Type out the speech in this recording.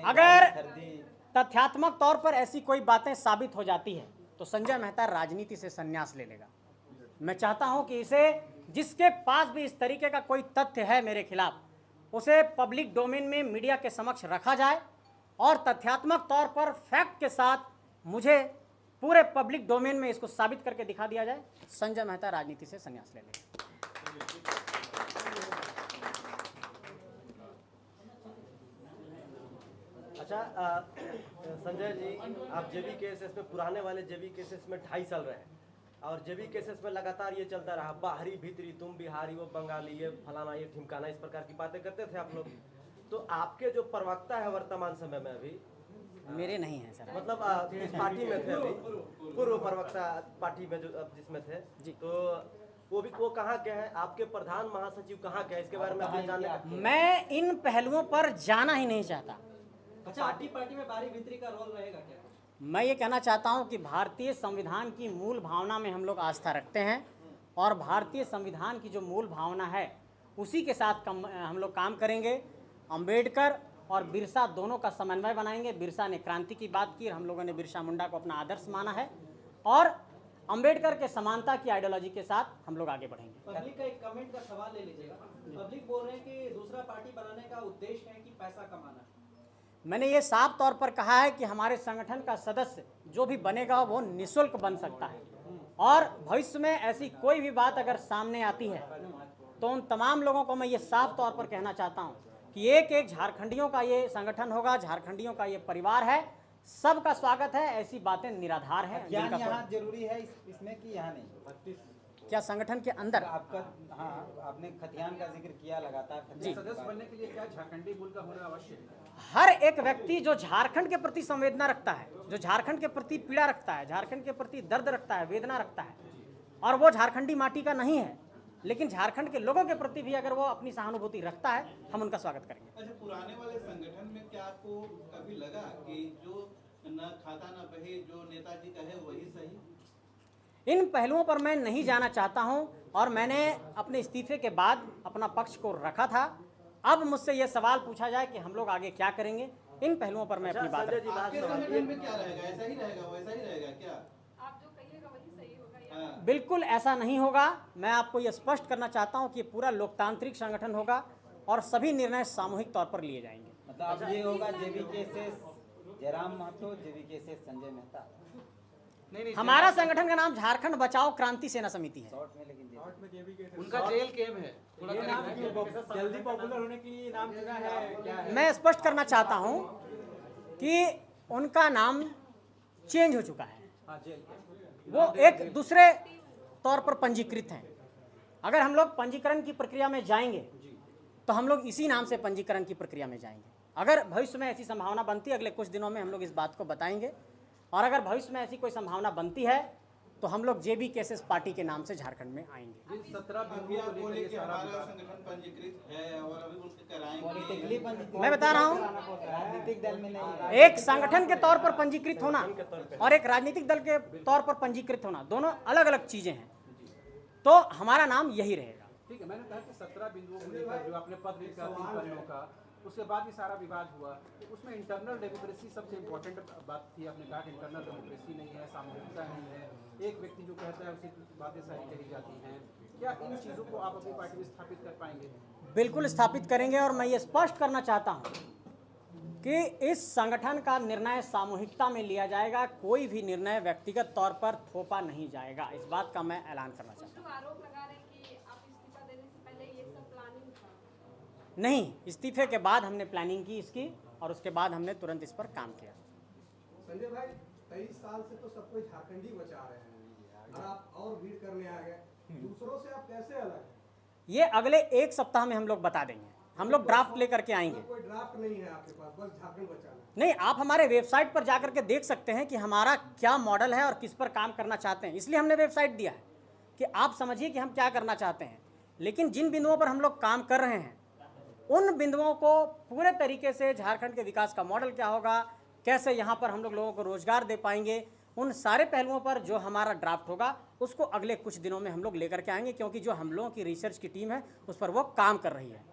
अगर तथ्यात्मक तौर पर ऐसी कोई बातें साबित हो जाती है तो संजय मेहता राजनीति से संन्यास ले लेगा। मैं चाहता हूं कि इसे, जिसके पास भी इस तरीके का कोई तथ्य है मेरे खिलाफ, उसे पब्लिक डोमेन में मीडिया के समक्ष रखा जाए और तथ्यात्मक तौर पर फैक्ट के साथ मुझे पूरे पब्लिक डोमेन में इसको साबित करके दिखा दिया जाए। संजय मेहता राजनीति से संन्यास ले लेगा। अच्छा, संजय जी, आप जेबी केसेस में, पुराने वाले जेबी केसेस में 2.5 साल रहे और जेबी केसेस में लगातार ये चलता रहा, बाहरी भीतरी, तुम बिहारी वो बंगाली, ये फलाना ये ठिमकाना, इस प्रकार की बातें करते थे आप लोग। तो आपके जो प्रवक्ता है वर्तमान समय में अभी, मेरे नहीं है सर, मतलब इस पार्टी में थे अभी, पूर्व प्रवक्ता पार्टी में जो जिसमें थे जी, तो वो कहाँ गए हैं? आपके प्रधान महासचिव कहाँ गए? इसके बारे में आपने जानने मैं इन पहलुओं पर जाना ही नहीं चाहता। अच्छा, पार्टी में बाहरी भीतरी का रोल रहेगा क्या? मैं ये कहना चाहता हूं कि भारतीय संविधान की मूल भावना में हम लोग आस्था रखते हैं और भारतीय संविधान की जो मूल भावना है उसी के साथ हम लोग काम करेंगे। अंबेडकर और बिरसा दोनों का समन्वय बनाएंगे। बिरसा ने क्रांति की बात की और हम लोगों ने बिरसा मुंडा को अपना आदर्श माना है और अंबेडकर के समानता की आइडियोलॉजी के साथ हम लोग आगे बढ़ेंगे। पब्लिक का एक कमेंट का सवाल ले लीजिएगा। पब्लिक बोल रहे हैं कि दूसरा पार्टी बनाने का उद्देश्य है कि पैसा कमाना। मैंने ये साफ तौर पर कहा है कि हमारे संगठन का सदस्य जो भी बनेगा वो निःशुल्क बन सकता है और भविष्य में ऐसी कोई भी बात अगर सामने आती है तो उन तमाम लोगों को मैं ये साफ तौर पर कहना चाहता हूँ कि एक एक झारखंडियों का ये संगठन होगा, झारखंडियों का ये परिवार है, सबका स्वागत है। ऐसी बातें निराधार है। यहाँ जरूरी है इसमें कि यहाँ नहीं? क्या संगठन के अंदर आपका, हाँ, आपने खतियान का जिक्र किया लगातार। सदस्य बनने के लिए क्या झारखंडी मूल का होना आवश्यक है? हर एक व्यक्ति जो झारखंड के प्रति संवेदना रखता है, जो झारखंड के प्रति पीड़ा रखता है, झारखंड के प्रति दर्द रखता है, वेदना रखता है और वो झारखंडी माटी का नहीं है, लेकिन झारखंड के लोगों के प्रति भी अगर वो अपनी सहानुभूति रखता है, हम उनका स्वागत करेंगे। अच्छा, पुराने वाले संगठन में क्या आपको कभी लगा कि जो न खाता न बहे, जो नेताजी कहे वही सही? इन पहलुओं पर मैं नहीं जाना चाहता हूं और मैंने अपने इस्तीफे के बाद अपना पक्ष को रखा था। अब मुझसे ये सवाल पूछा जाए कि हम लोग आगे क्या करेंगे, इन पहलुओं पर मैं अपनी बात आपके संगठन में क्या रहेगा? ऐसा ही रहेगा, वैसा ही रहेगा क्या? आप जो कहिएगा वही सही होगा या? बिल्कुल ऐसा नहीं होगा। मैं आपको ये स्पष्ट करना चाहता हूं कि ये पूरा लोकतांत्रिक संगठन होगा और सभी निर्णय सामूहिक तौर पर लिए जाएंगे। मतलब अब ये होगा जेबी केसेस जयराम महतो, जेबी केसेस संजय मेहता। नहीं, हमारा संगठन का नाम झारखंड बचाओ क्रांति सेना समिति है। उनका जेल केम है, जल्दी पॉपुलर होने के लिए नाम चुना है क्या है? मैं स्पष्ट करना चाहता हूं कि उनका नाम चेंज हो चुका है, वो एक दूसरे तौर पर पंजीकृत हैं। अगर हम लोग पंजीकरण की प्रक्रिया में जाएंगे तो हम लोग इसी नाम से पंजीकरण की प्रक्रिया में जाएंगे। अगर भविष्य में ऐसी संभावना बनती है, अगले कुछ दिनों में हम लोग इस बात को बताएंगे और अगर भविष्य में ऐसी कोई संभावना बनती है तो हम लोग जेबी केसेस पार्टी के नाम से झारखंड में आएंगे। 17 बोले कि हमारा संगठन पंजीकृत है और अभी उसके कराएंगे। मैं बता रहा हूँ, राजनीतिक दल में नहीं, एक संगठन के तौर पर पंजीकृत होना और एक राजनीतिक दल के तौर पर पंजीकृत होना दोनों अलग अलग चीजें हैं। तो हमारा नाम यही रहेगा। ठीक है, मैंने कहा कि 17 बिंदुओं को लेकर जो आपने पद लिखा 3 पन्नों का, उसके बाद भी सारा विवाद हुआ, तो उसमें इंटरनल डेमोक्रेसी सबसे इम्पोर्टेंट बात थी। आपने कहा कि इंटरनल डेमोक्रेसी नहीं है, सामूहिकता नहीं है, एक व्यक्ति जो कहता है उसी बातें सारी कही जाती हैं। क्या इन चीज़ों को आप अपनी पार्टी में स्थापित कर पाएंगे? बिल्कुल स्थापित करेंगे और मैं ये स्पष्ट करना चाहता हूँ कि इस संगठन का निर्णय सामूहिकता में लिया जाएगा। कोई भी निर्णय व्यक्तिगत तौर पर थोपा नहीं जाएगा। इस बात का मैं ऐलान करना चाहता हूँ। आरोप लगा रहे हैं कि आप इस्तीफा देने से पहले ये सब प्लानिंग था। नहीं, इस्तीफे के बाद हमने प्लानिंग की इसकी और उसके बाद हमने तुरंत इस पर काम किया। संजय भाई, 23 साल से तो सब कोई झारखंडी बचा रहे हैं और आप और भीड़ करने आ गए, दूसरों से आप कैसे अलग हैं? ये अगले एक सप्ताह में हम लोग बता देंगे। हम लोग ड्राफ्ट लेकर के आएंगे। कोई ड्राफ्ट नहीं है आपके पास, बस झारखंड बचाना है। नहीं, आप हमारे वेबसाइट पर जाकर के देख सकते हैं कि हमारा क्या मॉडल है और किस पर काम करना चाहते हैं। इसलिए हमने वेबसाइट दिया है कि आप समझिए कि हम क्या करना चाहते हैं। लेकिन जिन बिंदुओं पर हम लोग काम कर रहे हैं उन बिंदुओं को पूरे तरीके से झारखंड के विकास का मॉडल क्या होगा, कैसे यहाँ पर हम लोगों को रोजगार दे पाएंगे, उन सारे पहलुओं पर जो हमारा ड्राफ्ट होगा उसको अगले कुछ दिनों में हम लोग लेकर के आएंगे, क्योंकि जो हम लोगों की रिसर्च की टीम है उस पर वो काम कर रही है।